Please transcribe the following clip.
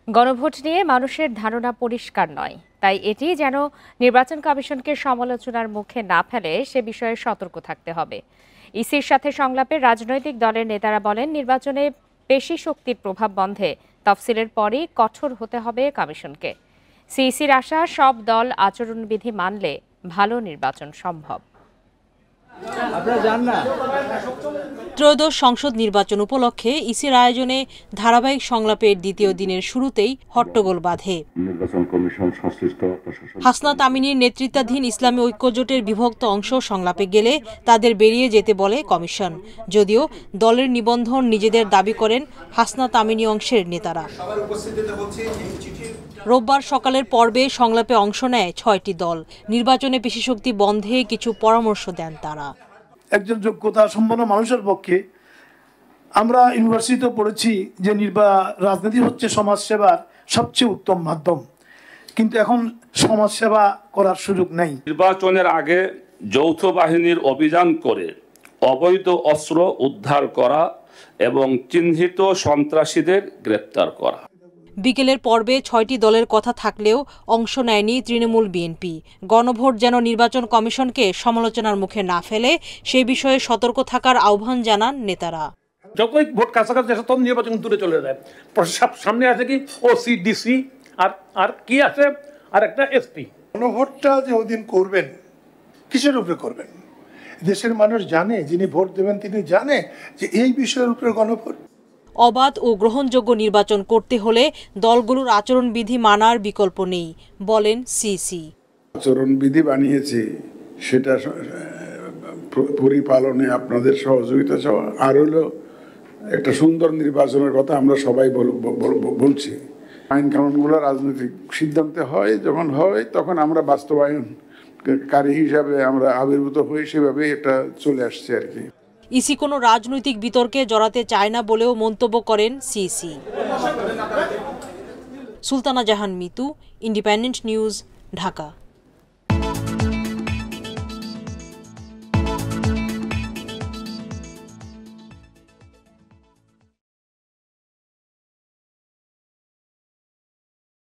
গণভোট নিয়ে মানুষের ধারণা পরিষ্কার নয়, তাই এটি যেন নির্বাচন কমিশনকে সমালোচনার মুখে না ফেলে সে বিষয়ে সতর্ক থাকতে হবে। ইসির সাথে সংলাপে রাজনৈতিক দলের নেতারা বলেন, নির্বাচনে পেশি শক্তির প্রভাব বন্ধে তফসিলের পরই কঠোর হতে হবে কমিশনকে। সিইসির আশা, সব দল আচরণবিধি মানলে ভালো নির্বাচন সম্ভব। ত্রয়োদশ সংসদ নির্বাচন উপলক্ষে ইসির আয়োজনে ধারাবাহিক সংলাপের দ্বিতীয় দিনের শুরুতেই হট্টগোল বাধে। হাসনাত আমিনীর নেতৃত্বাধীন ইসলামী ঐক্যজোটের বিভক্ত অংশ সংলাপে গেলে তাদের বেরিয়ে যেতে বলে কমিশন, যদিও দলের নিবন্ধন নিজেদের দাবি করেন হাসনাত আমিনী অংশের নেতারা। রোববার সকালের পর্বে সংলাপে অংশ নেয় ৬টি দল। নির্বাচনে পেশিশক্তি বন্ধে কিছু পরামর্শ দেন তারা। একজন যোগ্যতা সম্পন্ন মানুষের পক্ষে, আমরা ইউনিভার্সিটিতে পড়েছি যে রাজনীতি হচ্ছে সমাজসেবার সবচেয়ে উত্তম মাধ্যম, কিন্তু এখন সমাজসেবা করার সুযোগ নেই। নির্বাচনের আগে যৌথ বাহিনীর অভিযান করে অবৈধ অস্ত্র উদ্ধার করা এবং চিহ্নিত সন্ত্রাসীদের গ্রেপ্তার করা। বিকেলের পর্বে ৬টি দলের কথা থাকলেও অংশ নেয়নি তৃণমূল বিএনপি। গণভোট যেন নির্বাচন কমিশনকে সমালোচনার মুখে না ফেলে সে বিষয়ে সতর্ক থাকার আহ্বান জানান নেতারা। যতই ভোট কাছাকাছি আসে তখন নির্বাচন দূরে চলে যায়। সামনে আছে কি ওসি, ডিসি, আর কি আছে আর একটা এসপি। গণভোটটা যে ওদিন করবেন, কিসের উপরে করবেন? দেশের মানুষ জানে, যিনি ভোট দেবেন তিনি জানে যে এই বিষয়ের উপরে গণভোট। অবাধ ও গ্রহণযোগ্য নির্বাচন করতে হলে দলগুলোর আচরণবিধি মানার বিকল্প নেই, বলেন সিসি। আচরণবিধি বানিয়েছে, সেটা পরিপালনে আপনাদের সহযোগিতা চাওয়া, আর হলো একটা সুন্দর নির্বাচনের কথা আমরা সবাই বলছি। আইন কানুনগুলো রাজনৈতিক সিদ্ধান্তে হয়, যখন হয় তখন আমরা বাস্তবায়নকারী হিসাবে আমরা আবির্ভূত হই, সেভাবে এটা চলে আসছে আর কি। ইসি কোনো রাজনৈতিক বিতর্কে জড়াতে চায় না বলেও মন্তব্য করেন সিসি। সুলতানা জাহান মিতু, ইন্ডিপেন্ডেন্ট নিউজ, ঢাকা।